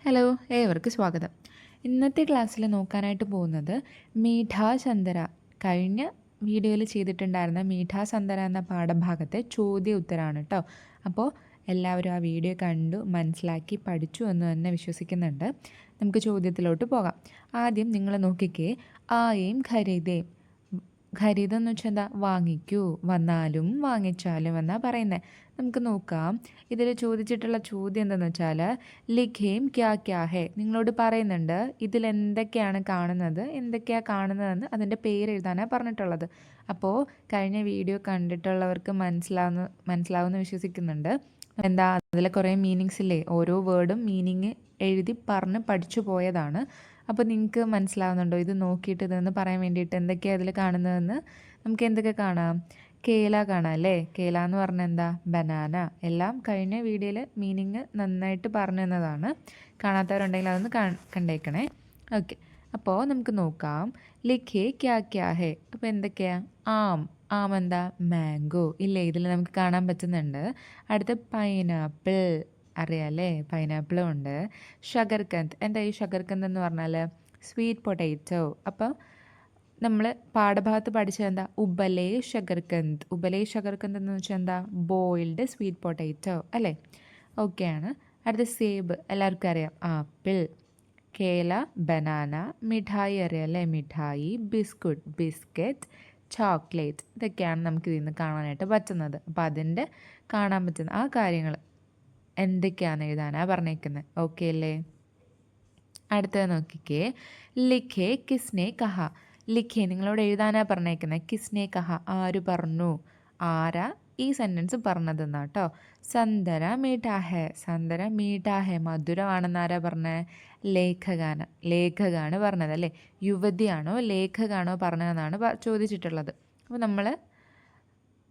Hello, ഏവർക്കും സ്വാഗതം. ഇന്നത്തെ ക്ലാസ്സിൽ നോക്കാനായിട്ട് പോകുന്നത് മീഠാ ചന്ദര. കഴിഞ്ഞ വീഡിയോയിൽ ചെയ്തിട്ടുണ്ടായിരുന്ന മീഠാ ചന്ദര എന്ന പാഠഭാഗത്തെ ചോദ്യ ഉത്തരമാണ് കേട്ടോ. അപ്പോൾ എല്ലാവരും ആ വീഡിയോ കണ്ടു മനസ്സിലാക്കി പഠിച്ചു എന്ന് തന്നെ വിശ്വസിക്കുന്നുണ്ട്. നമുക്ക് ചോദ്യത്തിലോട്ട് പോകാം. ആദ്യം നിങ്ങൾ നോക്കിക്കേ, ആയേം ഖരീദേം. ഖരീദ് എന്ന് വെച്ചാൽ എന്താ? വാങ്ങിക്കൂ, വന്നാലും വാങ്ങിച്ചാലും എന്നാ പറയുന്നത്. നമുക്ക് നോക്കാം. ഇതിൽ ചോദിച്ചിട്ടുള്ള ചോദ്യം എന്താണെന്ന് വെച്ചാൽ ലിഖേം ക്യാ ക്യാ ഹേ. നിങ്ങളോട് പറയുന്നുണ്ട് ഇതിൽ എന്തൊക്കെയാണ് കാണുന്നത്, എന്തൊക്കെയാണ് കാണുന്നതെന്ന് അതിൻ്റെ പേര് എഴുതാനാണ് പറഞ്ഞിട്ടുള്ളത്. അപ്പോൾ കഴിഞ്ഞ വീഡിയോ കണ്ടിട്ടുള്ളവർക്ക് മനസ്സിലാവുമെന്ന് വിശ്വസിക്കുന്നുണ്ട്. എന്താ അതിൽ കുറേ മീനിങ്സ് ഇല്ലേ, ഓരോ വേർഡും മീനിങ് എഴുതി പറഞ്ഞ് പഠിച്ചു പോയതാണ്. അപ്പോൾ നിങ്ങൾക്ക് മനസ്സിലാവുന്നുണ്ടോ? ഇത് നോക്കിയിട്ട് ഇതെന്ന് പറയാൻ വേണ്ടിയിട്ട് എന്തൊക്കെയാണ് അതിൽ കാണുന്നതെന്ന്. നമുക്ക് എന്തൊക്കെ കാണാം? കേല കാണാം അല്ലേ? കേല എന്ന് പറഞ്ഞാൽ എന്താ? ബനാന. എല്ലാം കഴിഞ്ഞ വീഡിയോയിൽ മീനിങ് നന്നായിട്ട് പറഞ്ഞു തന്നതാണ്. കാണാത്തവരുണ്ടെങ്കിൽ അതൊന്ന് കണ്ടേക്കണേ. ഓക്കെ, അപ്പോൾ നമുക്ക് നോക്കാം. ലിഖേ ക്യാ ക്യാ ഹേ. അപ്പോൾ എന്തൊക്കെയാ? ആം. ആം എന്താ? മാംഗോ ഇല്ലേ? ഇതിൽ നമുക്ക് കാണാൻ പറ്റുന്നുണ്ട്. അടുത്ത പൈനാപ്പിൾ, അറിയാമല്ലേ? പൈനാപ്പിളും ഉണ്ട്. ഷഗർകന്ദ്. എന്താ ഈ ഷഗർകന്ദ് എന്ന് പറഞ്ഞാൽ? Sweet potato. അപ്പോൾ നമ്മൾ പാഠഭാഗത്ത് പഠിച്ചത് എന്താ? ഉബലേ ഷഗർകന്ദ്. ഉബലേ ഷഗർകന്ദ് എന്ന് വെച്ചാൽ എന്താ? ബോയിൽഡ് സ്വീറ്റ് പൊട്ടാറ്റോ അല്ലേ? ഓക്കെയാണ്. അടുത്ത സേബ്, എല്ലാവർക്കും അറിയാം, ആപ്പിൾ. കേല, ബനാന. മിഠായി അറിയാം അല്ലേ? മിഠായി. Biscuit, chocolate. ഇതൊക്കെയാണ് നമുക്ക് ഇതിൽ നിന്ന് കാണാനായിട്ട് പറ്റുന്നത്. അപ്പോൾ അതിൻ്റെ കാണാൻ പറ്റുന്ന ആ കാര്യങ്ങൾ എന്തൊക്കെയാണെന്ന് എഴുതാനാണ് പറഞ്ഞേക്കുന്നത്. ഓക്കെ അല്ലേ? അടുത്തത് നോക്കിക്കേ. ലിഖേ കിസ്നെ കഹ. ലിഖേ നിങ്ങളോട് എഴുതാനാണ് പറഞ്ഞേക്കുന്നത്. കിസ്നെ കഹ, ആര് പറഞ്ഞു, ആരാ ഈ സെൻറ്റൻസ് പറഞ്ഞതെന്നാ കേട്ടോ. സന്തര മീഠാ ഹേ. സന്തര മീഠാ ഹേ, മധുരമാണെന്ന് ആരാ പറഞ്ഞത്? ലേഖകാണ് പറഞ്ഞത് അല്ലേ? യുവതിയാണോ ലേഖകാണോ പറഞ്ഞതെന്നാണ് ചോദിച്ചിട്ടുള്ളത്. അപ്പോൾ നമ്മൾ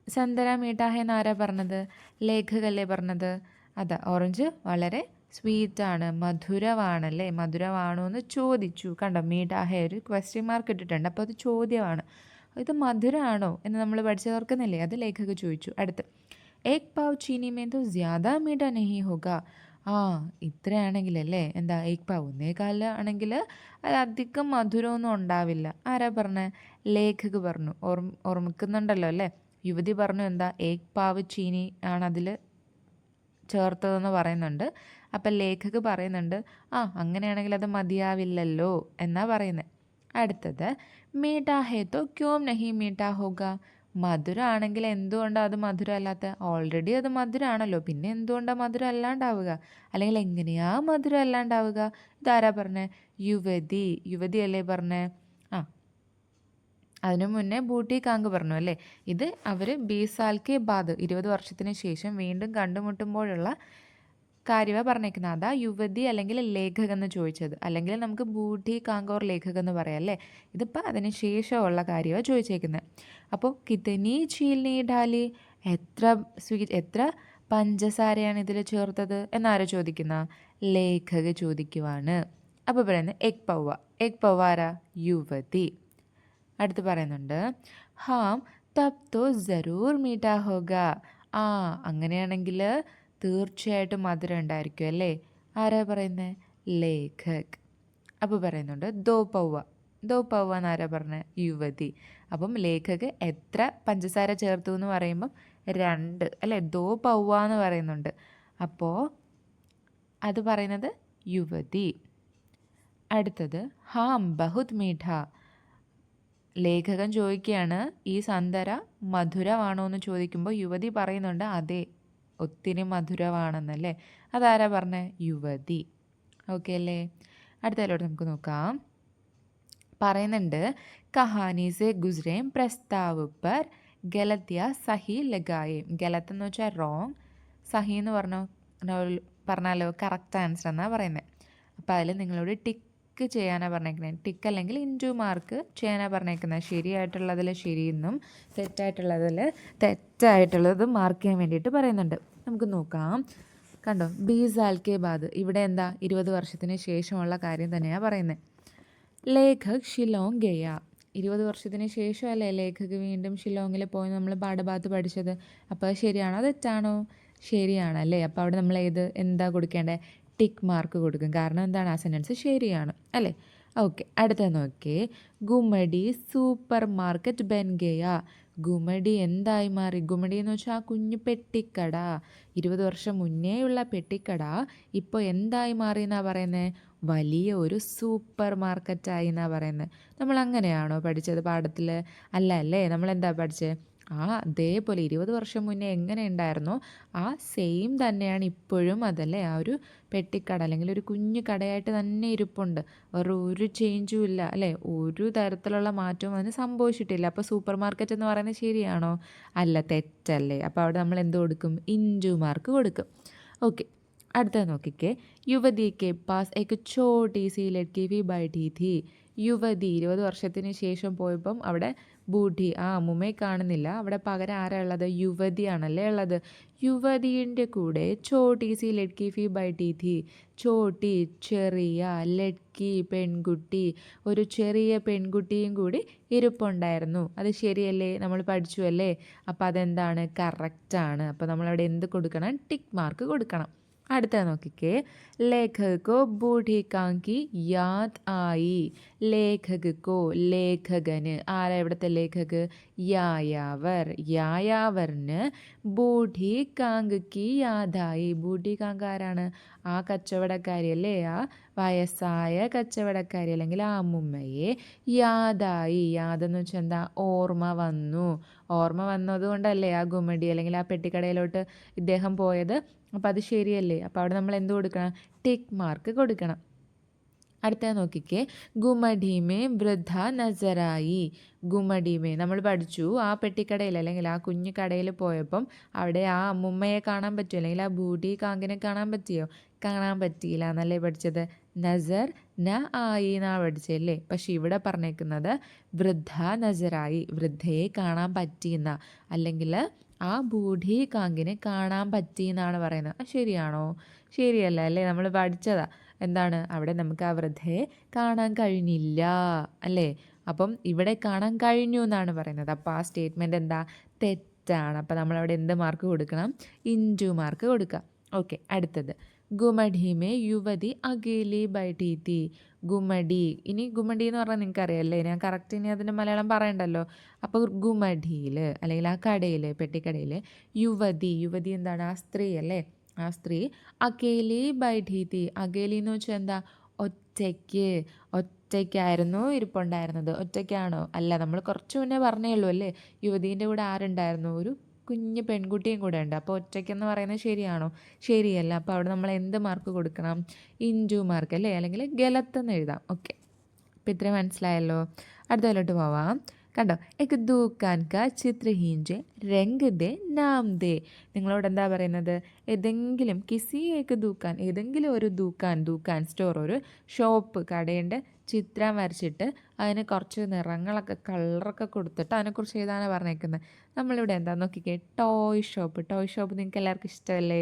സന്തര മീഠാ ഹേ എന്ന് ആരാ പറഞ്ഞത്? ലേഖകല്ലേ പറഞ്ഞത്. അതാ, ഓറഞ്ച് വളരെ സ്വീറ്റാണ്, മധുരമാണല്ലേ? മധുരമാണോ എന്ന് ചോദിച്ചു. കണ്ടോ, മീഠാ ഹേ ഒരു ക്വസ്റ്റ്യൻ മാർക്ക് ഇട്ടിട്ടുണ്ട്. അപ്പോൾ അത് ചോദ്യമാണ്. ഇത് മധുരമാണോ എന്ന് നമ്മൾ പഠിച്ച് ഓർക്കുന്നില്ലേ? അത് ലേഖക ചോദിച്ചു. അടുത്ത് ഏക് പാവ് ചീനി മേ തോ ജ്യാദാ മീഠാ നഹീ ഹോഗാ. ആ, ഇത്രയാണെങ്കിലല്ലേ എന്താ? ഏക് പാവ്, ഒന്നേകാല് ആണെങ്കിൽ അത് അധികം മധുരമൊന്നും ഉണ്ടാവില്ല. ആരാ പറഞ്ഞത്? ലേഖക പറഞ്ഞു. ഓർമ്മിക്കുന്നുണ്ടല്ലോ അല്ലേ? യുവതി പറഞ്ഞു എന്താ? ഏക് പാവ് ചീനി ആണ് അതിൽ ചേർത്തതെന്ന് പറയുന്നുണ്ട്. അപ്പം ലേഖക് പറയുന്നുണ്ട് അങ്ങനെയാണെങ്കിൽ അത് മതിയാവില്ലല്ലോ എന്നാ പറയുന്നത്. അടുത്തത് മീഠാ ഹേ തോ ക്യോം നഹി മീഠാ ഹോഗ. മധുരമാണെങ്കിൽ എന്തുകൊണ്ടാണ് അത് മധുരം അല്ലാത്ത? ഓൾറെഡി അത് മധുരമാണല്ലോ, പിന്നെ എന്തുകൊണ്ടാണ് മധുരം അല്ലാണ്ടാവുക? അല്ലെങ്കിൽ എങ്ങനെയാ മധുരം അല്ലാണ്ടാവുക? ഇതാരാ പറഞ്ഞേ? യുവതി അല്ലേ പറഞ്ഞേ? അതിനു മുന്നേ ബൂട്ടി കാങ്ക് പറഞ്ഞു അല്ലേ? ഇത് അവർ 20 സാൽ കെ ബാദ്, 20 വർഷത്തിന് ശേഷം വീണ്ടും കണ്ടുമുട്ടുമ്പോഴുള്ള കാര്യമാണ് പറഞ്ഞേക്കുന്നത്. അതാ യുവതി അല്ലെങ്കിൽ ലേഖക എന്ന് ചോദിച്ചത്. അല്ലെങ്കിൽ നമുക്ക് ബൂട്ടി കാങ്ക് ഓർ ലേഖക എന്ന് പറയാം അല്ലേ? ഇതിപ്പോൾ അതിന് ശേഷമുള്ള കാര്യമാണ് ചോദിച്ചേക്കുന്നത്. അപ്പോൾ കിതനി ചീൽനി ഡാലി, എത്ര പഞ്ചസാരയാണ് ഇതിൽ ചേർത്തത് എന്നാരാ ചോദിക്കുന്ന? ലേഖക ചോദിക്കുവാണ്. അപ്പോൾ പറയുന്നത് എഗ് പൗവ ആരാ? യുവതി. അടുത്ത് പറയുന്നുണ്ട് ഹാം തബ് തോ ജറൂർ മീഠാ ഹോഗ. അങ്ങനെയാണെങ്കിൽ തീർച്ചയായിട്ടും മധുരം ഉണ്ടായിരിക്കും അല്ലേ? ആരാ പറയുന്നത്? ലേഖക്. അപ്പോൾ പറയുന്നുണ്ട് ദോ പൗവ എന്നാരാ പറഞ്ഞത്? യുവതി. അപ്പം ലേഖക് എത്ര പഞ്ചസാര ചേർത്തു എന്ന് പറയുമ്പം 2 അല്ലേ? ദോ പൗവ എന്ന് പറയുന്നുണ്ട്. അപ്പോൾ അത് പറയുന്നത് യുവതി. അടുത്തത് ഹാം ബഹുത് മീഠ. ലേഖകൻ ചോദിക്കുകയാണ് ഈ സന്തര മധുരമാണോ എന്ന് ചോദിക്കുമ്പോൾ യുവതി പറയുന്നുണ്ട് അതെ, ഒത്തിരി മധുരമാണെന്നല്ലേ. അതാരാ പറഞ്ഞത്? യുവതി. ഓക്കെ അല്ലേ? അടുത്തതിലോട്ട് നമുക്ക് നോക്കാം. പറയുന്നുണ്ട് കഹാനി സെ ഗുസ്രേം പ്രസ്താവ് പർ ഗലത് യാ സഹി ലഗായേം. ഗലത്ത് എന്ന് വെച്ചാൽ റോങ്, സഹി എന്ന് പറഞ്ഞാലോ കറക്റ്റ് ആൻസർ എന്നാണ് പറയുന്നത്. അപ്പോൾ അതിൽ നിങ്ങളോട് ടിക്ക് ചെയ്യാനാണ് പറഞ്ഞേക്കുന്നത്. ടിക്ക് അല്ലെങ്കിൽ ഇൻറ്റു മാർക്ക് ചെയ്യാനാണ് പറഞ്ഞേക്കുന്നത്. ശരിയായിട്ടുള്ളതിൽ ശരിയെന്നും തെറ്റായിട്ടുള്ളത് മാർക്ക് ചെയ്യാൻ വേണ്ടിയിട്ട് പറയുന്നുണ്ട്. നമുക്ക് നോക്കാം. കണ്ടോ, 20 സാൽ കെ ബാദ്. ഇവിടെ എന്താ? 20 വർഷത്തിന് ശേഷമുള്ള കാര്യം തന്നെയാണ് പറയുന്നത്. ലേഖക് ഷിലോങ് ഗയ. 20 വർഷത്തിന് ശേഷമല്ലേ ലേഖക് വീണ്ടും ഷിലോങ്ങിൽ പോയി നമ്മൾ പാഠഭാഗത്ത് പഠിച്ചത്. അപ്പോൾ ശരിയാണോ തെറ്റാണോ? ശരിയാണല്ലേ? അപ്പോൾ അവിടെ നമ്മൾ എന്താ കൊടുക്കേണ്ടത്? ടിക്ക് മാർക്ക് കൊടുക്കും. കാരണം എന്താണ്, ആ സെൻറ്റൻസ് ശരിയാണ് അല്ലേ. ഓക്കെ, അടുത്ത നോക്കിയേ. ഗുമഡി സൂപ്പർ മാർക്കറ്റ് ബൻ ഗയ. ഗുമഡി എന്തായി മാറി? ഗുമഡി എന്ന് വെച്ചാൽ ആ കുഞ്ഞു പെട്ടിക്കട, 20 വർഷം മുന്നേയുള്ള പെട്ടിക്കട ഇപ്പോൾ എന്തായി മാറി എന്നാണ് പറയുന്നത്? വലിയ ഒരു സൂപ്പർ മാർക്കറ്റായി എന്നാണ് പറയുന്നത്. നമ്മൾ അങ്ങനെയാണോ പഠിച്ചത് പാഠത്തിൽ? അല്ല അല്ലേ. നമ്മളെന്താ പഠിച്ചത്? അതേപോലെ 20 വർഷം മുന്നേ എങ്ങനെ ഉണ്ടായിരുന്നോ ആ സെയിം തന്നെയാണ് ഇപ്പോഴും അതല്ലേ. ആ ഒരു പെട്ടിക്കട അല്ലെങ്കിൽ ഒരു കുഞ്ഞു കടയായിട്ട് തന്നെ ഇരിപ്പുണ്ട്. വേറെ ഒരു ചേഞ്ചും ഇല്ല അല്ലേ. ഒരു തരത്തിലുള്ള മാറ്റവും അതിന് സംഭവിച്ചിട്ടില്ല. അപ്പോൾ സൂപ്പർ മാർക്കറ്റ് എന്ന് പറയുന്നത് ശരിയാണോ? അല്ല, തെറ്റല്ലേ. അപ്പോൾ അവിടെ നമ്മൾ എന്ത് കൊടുക്കും? ഇൻറ്റു മാർക്ക് കൊടുക്കും. ഓക്കെ, അടുത്തത് നോക്കിക്കേ. യുവതി കെ പാസ് എക്ക് ചോട്ടി സി ലഡ്കി ഭി ബൈഠി थी. യുവതി 20 വർഷത്തിന് ശേഷം പോയപ്പം അവിടെ ബൂഢി, ആ അമ്മുമ്മയെ കാണുന്നില്ല. അവിടെ പകരം ആരാ ഉള്ളത്? യുവതിയാണല്ലേ ഉള്ളത്. യുവതിയുടെ കൂടെ ചോട്ടി സി ലഡ്കി ഭി ബൈഠി थी. ചോട്ടി ചെറിയ, ലഡ്കി പെൺകുട്ടി, ഒരു ചെറിയ പെൺകുട്ടിയും കൂടി ഇരിപ്പുണ്ടായിരുന്നു. അത് ശരിയല്ലേ, നമ്മൾ പഠിച്ചു അല്ലേ. അപ്പോൾ അതെന്താണ്? കറക്റ്റാണ്. അപ്പോൾ നമ്മളവിടെ എന്ത് കൊടുക്കണം? ടിക്ക് മാർക്ക് കൊടുക്കണം. അടുത്തത് നോക്കിക്കേ. ലേഖകോ ബൂഢി കാങ്കി യാദ് ആയി. ലേഖകോ, ലേഖകന്, ആരാ ഇവിടുത്തെ ലേഖക്? യായാവർ. യായാവറിന് ബൂഢി കാങ്കി യാദായി. ബൂഢി കാങ്ക് ആരാണ്? ആ കച്ചവടക്കാരി അല്ലേ. ആ വയസ്സായ കച്ചവടക്കാരി അല്ലെങ്കിൽ ആ അമ്മുമ്മയെ യാദായി. യാതെന്ന് വെച്ചാൽ എന്താ? ഓർമ്മ വന്നു. ഓർമ്മ വന്നതുകൊണ്ടല്ലേ ആ ഗുമ്മടി അല്ലെങ്കിൽ ആ പെട്ടിക്കടയിലോട്ട് ഇദ്ദേഹം പോയത്. അപ്പോൾ അത് ശരിയല്ലേ. അപ്പോൾ അവിടെ നമ്മൾ എന്ത് കൊടുക്കണം? ടിക്ക് മാർക്ക് കൊടുക്കണം. അടുത്തത് നോക്കിക്കേ. ഗുമഡീമേ വൃദ്ധ നസറായി. ഗുമഡീമേ നമ്മൾ പഠിച്ചു ആ പെട്ടിക്കടയിൽ അല്ലെങ്കിൽ ആ കുഞ്ഞു കടയിൽ പോയപ്പം അവിടെ ആ അമ്മുമ്മയെ കാണാൻ പറ്റുമോ അല്ലെങ്കിൽ ആ ബൂഢി കാങ്കിനെ കാണാൻ പറ്റിയോ? കാണാൻ പറ്റിയില്ല എന്നല്ലേ പഠിച്ചത്. നസർ ന ആയി എന്നാണ് പഠിച്ചല്ലേ. പക്ഷെ ഇവിടെ പറഞ്ഞേക്കുന്നത് വൃദ്ധ നസറായി, വൃദ്ധയെ കാണാൻ പറ്റിയെന്ന, അല്ലെങ്കിൽ ആ ബൂഢി കാങ്കിനെ കാണാൻ പറ്റി എന്നാണ് പറയുന്നത്. ശരിയാണോ? ശരിയല്ല അല്ലേ. നമ്മൾ പഠിച്ചതാ. എന്താണ് അവിടെ? നമുക്ക് ആ വൃദ്ധയെ കാണാൻ കഴിഞ്ഞില്ല അല്ലേ. അപ്പം ഇവിടെ കാണാൻ കഴിഞ്ഞു എന്നാണ് പറയുന്നത്. അപ്പോൾ ആ സ്റ്റേറ്റ്മെൻറ്റ് എന്താ? തെറ്റാണ്. അപ്പോൾ നമ്മളവിടെ എന്ത് മാർക്ക് കൊടുക്കണം? ഇൻറ്റു മാർക്ക് കൊടുക്കാം. ഓക്കെ, അടുത്തത്. ഗുമഡി യുവതി അകേലി ബൈഠി തി. ഗുമഡി, ഇനി ഗുമഡി എന്ന് പറഞ്ഞാൽ നിങ്ങൾക്ക് അറിയാമല്ലേ. ഞാൻ കറക്റ്റ് ഇനി അതിൻ്റെ മലയാളം പറയണ്ടല്ലോ. അപ്പോൾ ഗുമഡിയിൽ അല്ലെങ്കിൽ ആ കടയിൽ, പെട്ടിക്കടയിൽ യുവതി, യുവതി എന്താണ്? ആ സ്ത്രീ അല്ലേ. ആ സ്ത്രീ അകേലി ബൈഠി തി. അകേലി എന്ന് വെച്ചാൽ എന്താ? ഒറ്റയ്ക്ക്. ഒറ്റയ്ക്കായിരുന്നു ഇരിപ്പുണ്ടായിരുന്നത്. ഒറ്റയ്ക്കാണോ? അല്ല, നമ്മൾ കുറച്ച് മുന്നേ പറഞ്ഞേ ഉള്ളൂ അല്ലേ. യുവതീൻ്റെ കൂടെ ആരുണ്ടായിരുന്നു? ഒരു കുഞ്ഞ് പെൺകുട്ടിയും കൂടെ ഉണ്ട്. അപ്പോൾ ഒറ്റയ്ക്കെന്ന് പറയുന്നത് ശരിയാണോ? ശരിയല്ല. അപ്പോൾ അവിടെ നമ്മൾ എന്ത് മാർക്ക് കൊടുക്കണം? ഇൻറ്റു മാർക്ക് അല്ലേ, അല്ലെങ്കിൽ ഗലത്തെന്ന് എഴുതാം. ഓക്കെ, അപ്പോൾ ഇത്രയും മനസ്സിലായല്ലോ. അടുത്തതിലോട്ട് പോവാം. കണ്ടോ? എക് ദുക്കാൻ കാ ചിത്ര ഹീഞ്ചെ രംഗ് ദേ നാം ദേ. നിങ്ങളോട് എന്താ പറയുന്നത്? ഏതെങ്കിലും കിസി ഏക്ക് ദുക്കാൻ, ഏതെങ്കിലും ഒരു ദുക്കാൻ സ്റ്റോർ, ഒരു ഷോപ്പ്, കടയുടെ ചിത്രം വരച്ചിട്ട് അതിന് കുറച്ച് നിറങ്ങളൊക്കെ കളറൊക്കെ കൊടുത്തിട്ട് അതിനെക്കുറിച്ച് എഴുതാനാണ് പറഞ്ഞേക്കുന്നത്. നമ്മളിവിടെ എന്താ നോക്കിക്കേ. Toy shop. ടോയ് ഷോപ്പ് നിങ്ങൾക്ക് എല്ലാവർക്കും ഇഷ്ടമല്ലേ.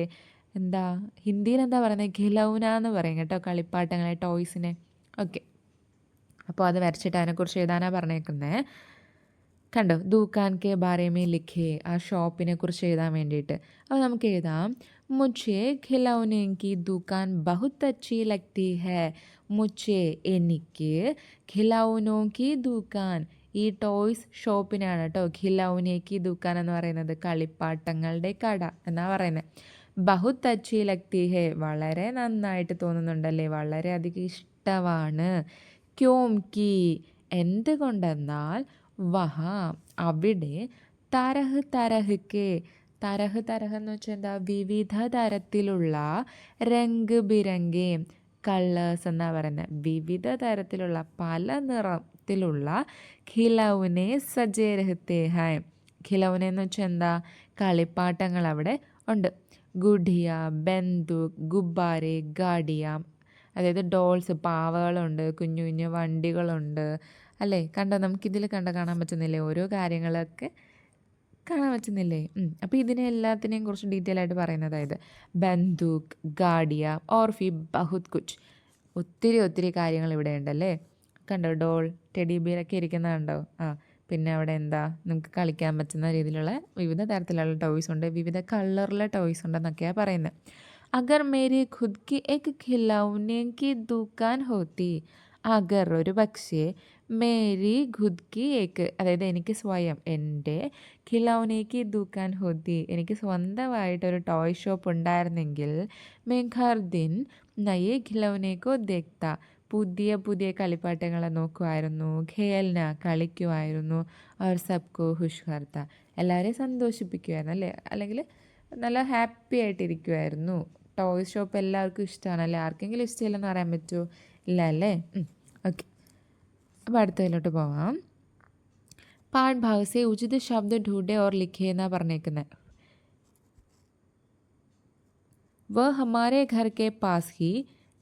എന്താ ഹിന്ദിയിൽ എന്താ പറയുന്നത്? ഖിലൗന എന്ന് പറയും കേട്ടോ, കളിപ്പാട്ടങ്ങളെ, ടോയ്സിനെ. ഓക്കെ, അപ്പോൾ അത് വരച്ചിട്ട് അതിനെക്കുറിച്ച് എഴുതാനാണ് പറഞ്ഞേക്കുന്നത്. കണ്ടോ? ദുക്കാൻ കെ ബാരേമേ ലിഖേ, ആ ഷോപ്പിനെ കുറിച്ച് എഴുതാൻ വേണ്ടിയിട്ട്. അപ്പോൾ നമുക്ക് എഴുതാം. മുझे ഖിലൗനെ കി ദുക്കാൻ ബഹുത് അച്ചി ലഗ്തി ഹൈ. മുझे, എനിക്ക്, ഖിലൗനോ കി ദുക്കാൻ, ഈ ടോയ്സ് ഷോപ്പിനാണ് കേട്ടോ ഖിലൗനെ കി ദുക്കാൻ എന്ന് പറയുന്നത്. കളിപ്പാട്ടങ്ങളുടെ കട എന്നാണ് പറയുന്നത്. ബഹുത് അച്ചി ലഗ്തി ഹൈ, വളരെ നന്നായിട്ട് തോന്നുന്നുണ്ടല്ലേ, വളരെയധികം ഇഷ്ടമാണ്. ക്യോം കി, എന്തുകൊണ്ടെന്നാൽ, വഹ, അവിടെ, തരഹ് തരഹ് കെ, തരഹ് തരഹ് എന്ന് വെച്ചാൽ എന്താ? വിവിധ തരത്തിലുള്ള, രംഗ് ബിരംഗെ, കളേഴ്സ് എന്നാണ് പറയുന്നത്. വിവിധ തരത്തിലുള്ള, പല നിറത്തിലുള്ള, ഖിലൗനെ സജേ രഹത്തെ ഹൈ. ഖിലൗനെ എന്ന് വെച്ചാൽ എന്താ? കളിപ്പാട്ടങ്ങൾ അവിടെ ഉണ്ട്. ഗുഡിയ, ബന്ദൂക്ക്, ഗുബ്ബാരെ, ഗാഡിയ, അതായത് ഡോൾസ്, പാവകളുണ്ട്, കുഞ്ഞു കുഞ്ഞു വണ്ടികളുണ്ട് അല്ലേ. കണ്ടോ? നമുക്കിതിൽ കാണാൻ പറ്റുന്നില്ലേ ഓരോ കാര്യങ്ങളൊക്കെ കാണാൻ പറ്റുന്നില്ലേ. അപ്പോൾ ഇതിനെ എല്ലാത്തിനെയും കുറിച്ച് ഡീറ്റെയിൽ ആയിട്ട് പറയുന്നതായത് ബന്ദൂക്ക്, ഗാഡിയ, ഓർഫി, ബഹുത് കുച്ച്, ഒത്തിരി കാര്യങ്ങൾ ഇവിടെ ഉണ്ടല്ലേ. കണ്ടോ? ഡോൾ, ടെഡി ബിയറൊക്കെ ഇരിക്കുന്നത് കണ്ടോ? പിന്നെ അവിടെ എന്താ? നമുക്ക് കളിക്കാൻ പറ്റുന്ന രീതിയിലുള്ള വിവിധ തരത്തിലുള്ള ടോയ്സ് ഉണ്ട്, വിവിധ കളറിലെ ടോയ്സ് ഉണ്ടെന്നൊക്കെയാണ് പറയുന്നത്. അഗർ മേരി ഖുദ് കി എക് ഖിലൗനെ കി ദുകാൻ ഹോത്തി. അഗർ ഒരു പക്ഷേ മേരി ഖുദ് കി ഏക്ക് അതായത് എനിക്ക് സ്വയം എൻ്റെ ഖിലൗനേക്ക് ദുക്കാൻ ഹോത്തി എനിക്ക് സ്വന്തമായിട്ടൊരു ടോയ് ഷോപ്പ് ഉണ്ടായിരുന്നെങ്കിൽ मैं हर दिन നയേ ഖിലൗനേക്കോ ദേഖ്ത പുതിയ പുതിയ കളിപ്പാട്ടങ്ങളെ നോക്കുമായിരുന്നു, ഖേൽന കളിക്കുമായിരുന്നു, അവർ സബ്കോ ഖുഷ് കർത്ത എല്ലാവരെയും സന്തോഷിപ്പിക്കുമായിരുന്നു അല്ലേ, അല്ലെങ്കിൽ നല്ല ഹാപ്പി ആയിട്ടിരിക്കുമായിരുന്നു. ടോയ് ഷോപ്പ് എല്ലാവർക്കും ഇഷ്ടമാണ് അല്ലേ, ആർക്കെങ്കിലും ഇഷ്ടമില്ലെന്ന് പറയാൻ പറ്റുമോ? ഇല്ല അല്ലേ. ഓക്കെ, അപ്പോൾ അടുത്തതിലോട്ട് പോവാം. പാഠ് ഭാഗ് സെ ഉചിത് ശബ്ദ ഢൂഢെ ഓർ ലിഖേ എന്നാണ് പറഞ്ഞേക്കുന്നത്. വ ഹമാരെ ഘർ കെ പാസ് ഹി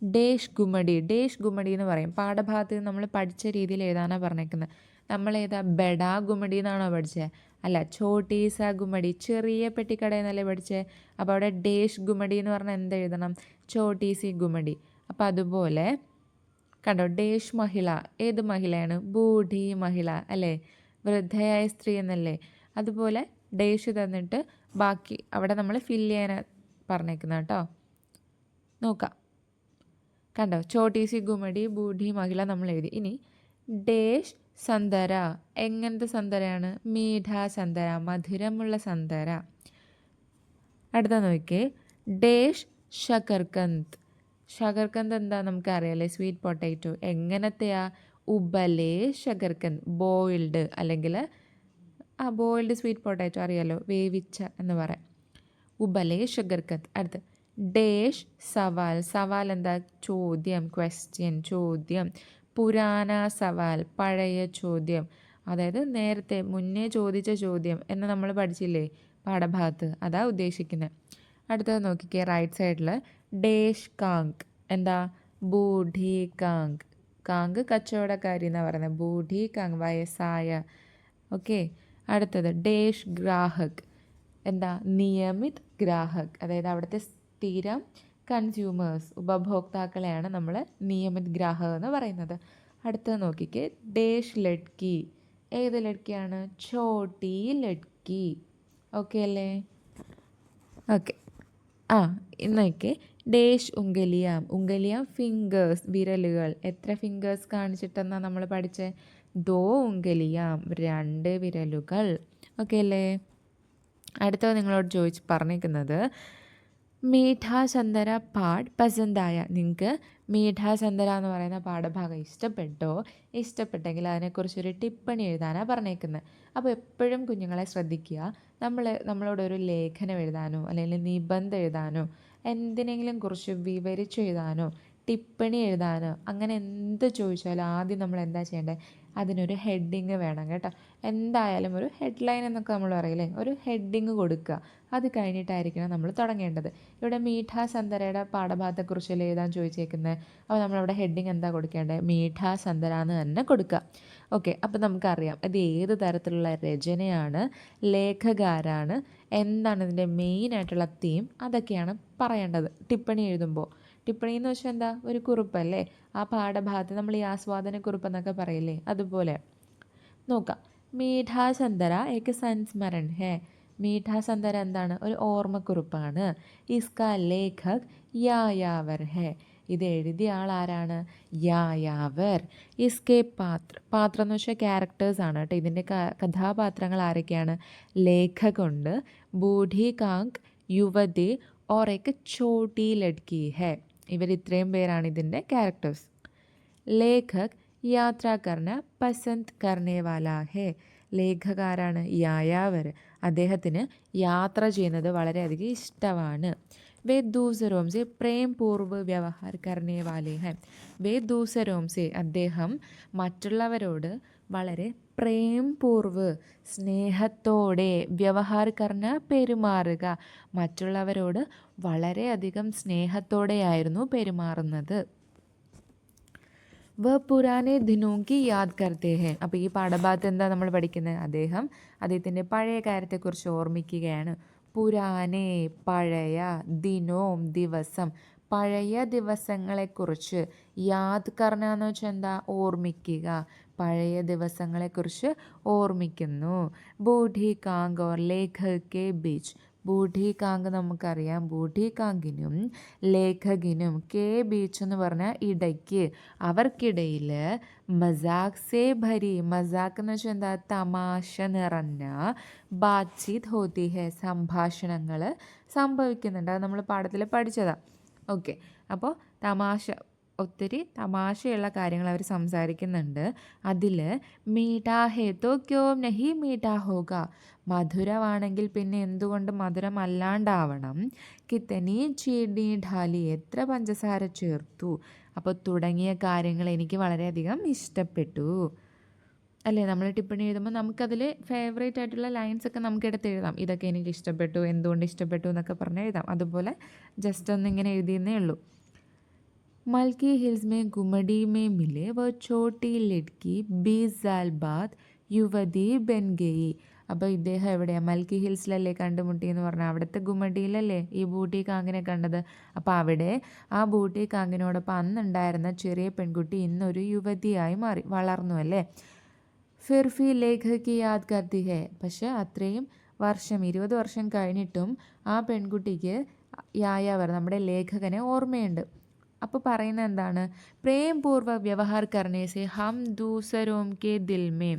ഡേഷ് ഗുമടി. ഡേഷ് ഗുമടി എന്ന് പറയും. പാഠഭാഗത്ത് നമ്മൾ പഠിച്ച രീതിയിൽ എഴുതാനാണ് പറഞ്ഞേക്കുന്നത്. നമ്മളേതാ ബെഡാ ഗുമടി എന്നാണോ പഠിച്ചത്? അല്ല, ഛോട്ടി സ ഗുമടി, ചെറിയ പെട്ടിക്കട എന്നല്ലേ പഠിച്ചത്. അപ്പോൾ അവിടെ ഡേഷ് ഗുമടി എന്ന് പറഞ്ഞാൽ എന്ത് എഴുതണം? ഛോട്ടി സി ഗുമടി. അപ്പോൾ അതുപോലെ കണ്ടോ, ഡേഷ് മഹിള ഏത് മഹിളയാണ്? ബൂഢി മഹിള അല്ലേ, വൃദ്ധയായ സ്ത്രീ എന്നല്ലേ. അതുപോലെ ഡേഷ് തന്നിട്ട് ബാക്കി അവിടെ നമ്മൾ ഫില്ല് ചെയ്യാൻ പറഞ്ഞേക്കുന്ന കേട്ടോ. നോക്കാം, കണ്ടോ, ഛോട്ടി സി ഗുമടി, ബൂഢി മഹിള നമ്മൾ എഴുതി. ഇനി ഡേഷ് സന്തര, എങ്ങനത്തെ സന്തരയാണ്? മീഠ സന്തര, മധുരമുള്ള സന്തര. അടുത്ത നോക്കിയേ, ഡേഷ് ഷക്കർകന്ത്. ഷക്കർകന്ത് എന്താ നമുക്കറിയാലേ, സ്വീറ്റ് പൊട്ടാറ്റോ. എങ്ങനത്തെയാ? ഉബലേ ഷക്കർകന്ത്, ബോയിൽഡ് അല്ലെങ്കിൽ ബോയിൽഡ് സ്വീറ്റ് പൊട്ടാറ്റോ അറിയാലോ, വേവിച്ച എന്ന് പറയാം. ഉബലേ ഷക്കർകന്ത്. അടുത്ത് ഡേഷ് സവാൽ. സവാൽ എന്താ? ചോദ്യം, ക്വസ്റ്റ്യൻ, ചോദ്യം. പുരാന സവാൽ, പഴയ ചോദ്യം, അതായത് നേരത്തെ മുന്നേ ചോദിച്ച ചോദ്യം എന്ന് നമ്മൾ പഠിച്ചില്ലേ പാഠഭാഗത്ത്, അതാ ഉദ്ദേശിക്കുന്നത്. അടുത്തത് നോക്കിക്കേ, റൈറ്റ് സൈഡിൽ ഡേഷ് കാങ്ക്. എന്താ? ബൂഢി കാങ്ക്. കാങ്ക് കച്ചവടക്കാരി എന്നാണ് പറയുന്നത്. ബൂഢി കാങ്ക് വയസ്സായ. ഓക്കെ, അടുത്തത് ഡേഷ് ഗ്രാഹക്. എന്താ? നിയമിത് ഗ്രാഹക്, അതായത് അവിടുത്തെ സ്ഥിരം കൺസ്യൂമേഴ്സ്, ഉപഭോക്താക്കളെയാണ് നമ്മൾ നിയമിത് ഗ്രാഹക് എന്ന് പറയുന്നത്. അടുത്തത് നോക്കിക്കേ, ഡേഷ് ലഡ്കി. ഏത് ലഡ്കിയാണ്? ഛോട്ടി ലഡ്കി. ഓക്കെ അല്ലേ? ഓക്കെ, ഇന്നൊക്കെ ഡേഷ് ഉംഗലിയാം. ഉംഗലിയാം ഫിംഗേഴ്സ്, വിരലുകൾ. എത്ര ഫിംഗേഴ്സ് കാണിച്ചിട്ടെന്നാണ് നമ്മൾ പഠിച്ചത്? ദോ ഉംഗലിയാം, 2 വിരലുകൾ. ഓക്കെ അല്ലേ? അടുത്തത് നിങ്ങളോട് പറഞ്ഞിരിക്കുന്നത് മീഠാ സന്തര പാഠ് പസന്തായ. നിങ്ങൾക്ക് മീഠാ സന്തര എന്ന് പറയുന്ന പാഠഭാഗം ഇഷ്ടപ്പെട്ടോ? ഇഷ്ടപ്പെട്ടെങ്കിൽ അതിനെക്കുറിച്ചൊരു ടിപ്പണി എഴുതാനാണ് പറഞ്ഞേക്കുന്നത്. അപ്പോൾ എപ്പോഴും കുഞ്ഞുങ്ങളെ ശ്രദ്ധിക്കുക, നമ്മളോടൊരു ലേഖനം എഴുതാനോ അല്ലെങ്കിൽ നിബന്ധം എഴുതാനോ എന്തിനെങ്കിലും കുറിച്ച് വിവരിച്ച് എഴുതാനോ ടിപ്പണി എഴുതാനോ അങ്ങനെ എന്ത് ചോദിച്ചാലും ആദ്യം നമ്മൾ എന്താ ചെയ്യേണ്ടത്? അതിനൊരു ഹെഡിങ് വേണം കേട്ടോ. എന്തായാലും ഒരു ഹെഡ്ലൈൻ എന്നൊക്കെ നമ്മൾ പറയില്ലേ, ഒരു ഹെഡിങ് കൊടുക്കുക. അത് കഴിഞ്ഞിട്ടായിരിക്കണം നമ്മൾ തുടങ്ങേണ്ടത്. ഇവിടെ മീഠാ സന്തരയുടെ പാഠഭാഗത്തെക്കുറിച്ചല്ലേ എഴുതാൻ ചോദിച്ചേക്കുന്നത്. അപ്പോൾ നമ്മളവിടെ ഹെഡിങ് എന്താ കൊടുക്കേണ്ടത്? മീഠാ സന്തര എന്ന് തന്നെ കൊടുക്കുക. ഓക്കെ, അപ്പോൾ നമുക്കറിയാം ഇത് ഏത് തരത്തിലുള്ള രചനയാണ്, ലേഖകാരാണ്, എന്താണ് ഇതിൻ്റെ മെയിനായിട്ടുള്ള തീം, അതൊക്കെയാണ് പറയേണ്ടത് ടിപ്പണി എഴുതുമ്പോൾ. ടിപ്പണി എന്ന് വെച്ചാൽ എന്താ? ഒരു കുറിപ്പല്ലേ. ആ പാഠഭാഗത്ത് നമ്മൾ ഈ ആസ്വാദനക്കുറിപ്പ് എന്നൊക്കെ പറയില്ലേ, അതുപോലെ. നോക്കാം, മീഠാ സന്തര ഏക്ക് സംസ്മരൺ ഹേ. മീഠാ സന്തര എന്താണ്? ഒരു ഓർമ്മക്കുറിപ്പാണ്. ഇസ്കാ ലേഖക് യായാവർ ഹേ. ഇത് എഴുതിയ ആൾ ആരാണ്? യായാവർ. ഇസ്കെ പാത്രം എന്ന് വെച്ചാൽ ക്യാരക്ടേഴ്സ് ആണ് കേട്ടോ. ഇതിൻ്റെ കഥാപാത്രങ്ങൾ ആരൊക്കെയാണ്? ലേഖകുണ്ട്, ബൂഢി കാങ്ക്, യുവതി ഓർ ഏക്ക് ഛോട്ടി ലഡ്കി ഹേ. ഇത്രയും പേരാണ് ഇതിൻ്റെ ക്യാരക്ടേഴ്സ്. ലേഖക് യാത്ര കർണ പസന്ത് കർണേ വാല ഹേ. ലേഖകാരാണ് യായാവർ. അദ്ദേഹത്തിന് യാത്ര ചെയ്യുന്നത് വളരെയധികം ഇഷ്ടമാണ്. വേ ദൂസരോം സെ പ്രേം പൂർവ്വ വ്യവഹാർ കർണേ വാലേ ഹേ. വേ ദൂസരോം സെ, അദ്ദേഹം മറ്റുള്ളവരോട് വളരെ പ്രേം പൂർവ്വ്, സ്നേഹത്തോടെ, വ്യവഹാർ കർണ പെരുമാറുക, മറ്റുള്ളവരോട് വളരെയധികം സ്നേഹത്തോടെയായിരുന്നു പെരുമാറുന്നത്. വ പുരാനെ ദിനോങ്കി യാദ് കർത്തേ ഹേ. അപ്പോൾ ഈ പാഠഭാഗത്ത് എന്താ നമ്മൾ പഠിക്കുന്നത്? അദ്ദേഹത്തിൻ്റെ പഴയ കാര്യത്തെക്കുറിച്ച് ഓർമ്മിക്കുകയാണ്. പുരാനെ പഴയ, ദിനോം ദിവസം, പഴയ ദിവസങ്ങളെക്കുറിച്ച്. യാദ് കർണ എന്ന് വെച്ചാൽ എന്താ? ഓർമ്മിക്കുക. പഴയ ദിവസങ്ങളെക്കുറിച്ച് ഓർമ്മിക്കുന്നു. ബൂഢി കാങ്ക് ഓർ ലേഖക് കെ ബീച്ച്. ബൂഢി കാങ്ക് നമുക്കറിയാം. ബൂഢി കാങ്കിനും ലേഖകിനും കെ ബീച്ച് എന്ന് പറഞ്ഞാൽ ഇടയ്ക്ക്, അവർക്കിടയിൽ മസാഖ് സേ ഭരി, മസാഖ് എന്ന് വെച്ചാൽ എന്താ, തമാശ നിറഞ്ഞ ബാത്ചീത് ഹോത്തി ഹെ, സംഭാഷണങ്ങൾ സംഭവിക്കുന്നുണ്ട്. അത് നമ്മൾ പാഠത്തിൽ പഠിച്ചതാണ്. ഓക്കെ, അപ്പോൾ ഒത്തിരി തമാശയുള്ള കാര്യങ്ങൾ അവർ സംസാരിക്കുന്നുണ്ട്. അതിൽ മീഠാ ഹേ തോ ക്യോ നഹി മീഠാ ഹോഗ, മധുരമാണെങ്കിൽ പിന്നെ എന്തുകൊണ്ട് മധുരമല്ലാണ്ടാവണം. കിത്തനി ചീനി ഢാലി, എത്ര പഞ്ചസാര ചേർത്തു. അപ്പോൾ തുടങ്ങിയ കാര്യങ്ങൾ എനിക്ക് വളരെയധികം ഇഷ്ടപ്പെട്ടു. അല്ലേ, നമ്മൾ ടിപ്പണി എഴുതുമ്പോൾ നമുക്കതിൽ ഫേവറേറ്റ് ആയിട്ടുള്ള ലൈൻസൊക്കെ നമുക്ക് എടുത്ത് എഴുതാം. ഇതൊക്കെ എനിക്ക് ഇഷ്ടപ്പെട്ടു, എന്തുകൊണ്ട് ഇഷ്ടപ്പെട്ടു എന്നൊക്കെ പറഞ്ഞ് എഴുതാം. അതുപോലെ ജസ്റ്റ് ഒന്നിങ്ങനെ എഴുതിയെന്നേ ഉള്ളൂ. मल्की हिल्स में गुमड़ी में मिले वो छोटी लड़की 20 साल बाद യുവതി ബൻ ഗയി. അപ്പോൾ ഇദ്ദേഹം എവിടെയാണ്, മൽക്കി ഹിൽസിലല്ലേ കണ്ടുമുട്ടി എന്ന് പറഞ്ഞാൽ, അവിടുത്തെ ഗുമടിയിലല്ലേ ഈ ബൂട്ടി കാങ്കിനെ കണ്ടത്. അപ്പോൾ അവിടെ ആ ബൂട്ടി കാങ്കിനോടൊപ്പം അന്നുണ്ടായിരുന്ന ചെറിയ പെൺകുട്ടി ഇന്നൊരു യുവതിയായി മാറി, വളർന്നു അല്ലേ. ഫിർഫി ലേഖകി യാദ് കർത്തി ഹേ, പക്ഷെ അത്രയും വർഷം, 20 വർഷം കഴിഞ്ഞിട്ടും ആ പെൺകുട്ടിക്ക് യായാവർ, നമ്മുടെ ലേഖകനെ ഓർമ്മയുണ്ട്. അപ്പോൾ പറയുന്നത് എന്താണ്, പ്രേംപൂർവ്വക് വ്യവഹാർ കർണേസെ ഹം ദൂസരോം കെ ദിൽമേ,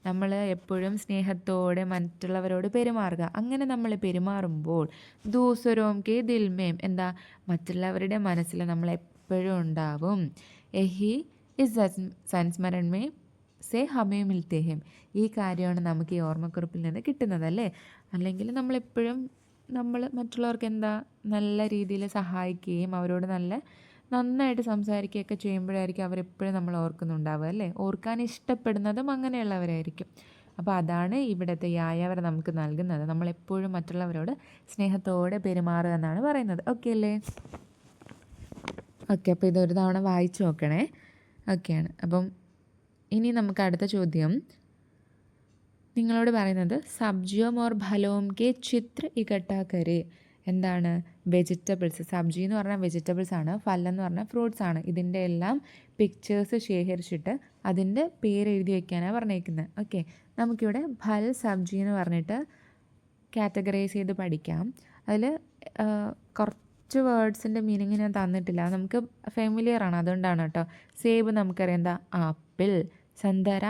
നമ്മൾ എപ്പോഴും സ്നേഹത്തോടെ മറ്റുള്ളവരോട് പെരുമാറുക. അങ്ങനെ നമ്മൾ പെരുമാറുമ്പോൾ ദൂസരോം കെ ദിൽമേം, എന്താ, മറ്റുള്ളവരുടെ മനസ്സിൽ നമ്മൾ എപ്പോഴും ഉണ്ടാവും. എഹി ഇസ് സംസ്മരൺമേ സേ ഹമേ മിൽത്തേ ഹെം, ഈ കാര്യമാണ് നമുക്ക് ഈ ഓർമ്മക്കുറിപ്പിൽ നിന്ന് കിട്ടുന്നതല്ലേ. അല്ലെങ്കിൽ നമ്മളെപ്പോഴും മറ്റുള്ളവർക്ക് എന്താ നല്ല രീതിയിൽ സഹായിക്കുകയും അവരോട് നന്നായിട്ട് സംസാരിക്കുകയൊക്കെ ചെയ്യുമ്പോഴായിരിക്കും അവരെപ്പോഴും നമ്മൾ ഓർക്കുന്നുണ്ടാവുക അല്ലേ. ഓർക്കാൻ ഇഷ്ടപ്പെടുന്നതും അങ്ങനെയുള്ളവരായിരിക്കും. അപ്പോൾ അതാണ് ഇവിടുത്തെ യായാവർ നമുക്ക് നൽകുന്നത്. നമ്മളെപ്പോഴും മറ്റുള്ളവരോട് സ്നേഹത്തോടെ പെരുമാറുക എന്നാണ് പറയുന്നത്. ഓക്കെ അല്ലേ. ഓക്കെ, അപ്പോൾ ഇതൊരു തവണ വായിച്ചു നോക്കണേ. ഓക്കെയാണ്. അപ്പം ഇനി നമുക്ക് അടുത്ത ചോദ്യം നിങ്ങളോട് പറയുന്നത്, സബ്ജിയോം ഓർ ഫലോം കെ ചിത്ര ഇക്കട്ടാ കരേ, എന്താണ്, വെജിറ്റബിൾസ്. സബ്ജി എന്ന് പറഞ്ഞാൽ വെജിറ്റബിൾസ് ആണ്, ഫലം എന്ന് പറഞ്ഞാൽ ഫ്രൂട്ട്സ് ആണ്. ഇതിൻ്റെ എല്ലാം പിക്ചേഴ്സ് ശേഖരിച്ചിട്ട് അതിൻ്റെ പേര് എഴുതി വയ്ക്കാനാണ് പറഞ്ഞേക്കുന്നത്. ഓക്കെ, നമുക്കിവിടെ ഫൽ സബ്ജി എന്ന് പറഞ്ഞിട്ട് കാറ്റഗറൈസ് ചെയ്ത് പഠിക്കാം. അതിൽ കുറച്ച് വേർഡ്സിൻ്റെ മീനിങ് ഞാൻ തന്നിട്ടില്ല, നമുക്ക് ഫെമിലിയർ ആണ്, അതുകൊണ്ടാണ് കേട്ടോ. സേബ് നമുക്കറിയാം, എന്താ, ആപ്പിൾ. സന്തര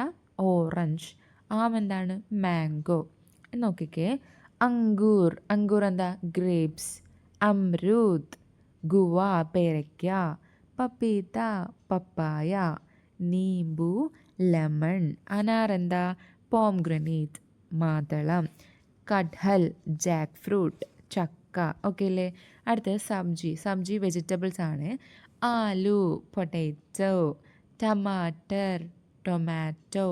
ഓറഞ്ച്. ആം എന്താണ്, മാംഗോ. നോക്കിക്കേ, അങ്കൂർ എന്താ, ഗ്രേപ്സ്. അമ്രൂദ് ഗുവ, പേരയ്ക്ക. പപ്പീത്ത പപ്പായ. നീമ്പു ലെമൺ. അനാർ എന്താ, പോംഗ്രനേറ്റ്, മാതളം. കഡ്ഹൽ ജാക്ക് ഫ്രൂട്ട്, ചക്ക. ഓക്കെ അല്ലേ. അടുത്തത് സബ്ജി വെജിറ്റബിൾസ് ആണ്. ആലു പൊട്ടാറ്റോ. ടമാറ്റർ ടൊമാറ്റോ.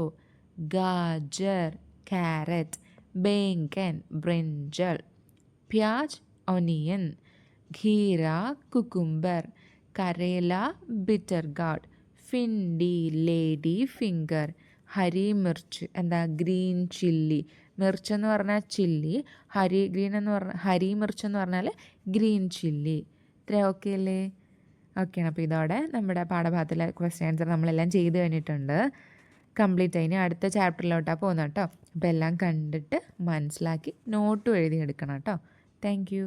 ഗാജർ ക്യാരറ്റ്. बैंगन ब्रिंजल. प्याज ऑनियन. घीरा कुकुम्बर. करेला बिटर गार्ड. फिंडी लेडी फिंगर. ഹരി മിർച്ച്, എന്താ, ഗ്രീൻ ചില്ലി. മിർച്ച് എന്ന് പറഞ്ഞാൽ ചില്ലി, ഹരി മിർച്ച് എന്ന് പറഞ്ഞാൽ ഗ്രീൻ ചില്ലി. ഇത്ര ഓക്കെ അല്ലേ. ഓക്കെയാണ്. അപ്പോൾ ഇതോടെ നമ്മുടെ പാഠഭാഗത്തിലെ ക്വസ്റ്റ്യൻ ആൻസർ നമ്മളെല്ലാം ചെയ്ത് കഴിഞ്ഞിട്ടുണ്ട്. കംപ്ലീറ്റ് ആയി. അടുത്ത ചാപ്റ്ററിലോട്ടാണ് പോകുന്നത് കേട്ടോ. അപ്പോൾ എല്ലാം കണ്ടിട്ട് മനസ്സിലാക്കി നോട്ടും എഴുതിയെടുക്കണം കേട്ടോ. Thank you.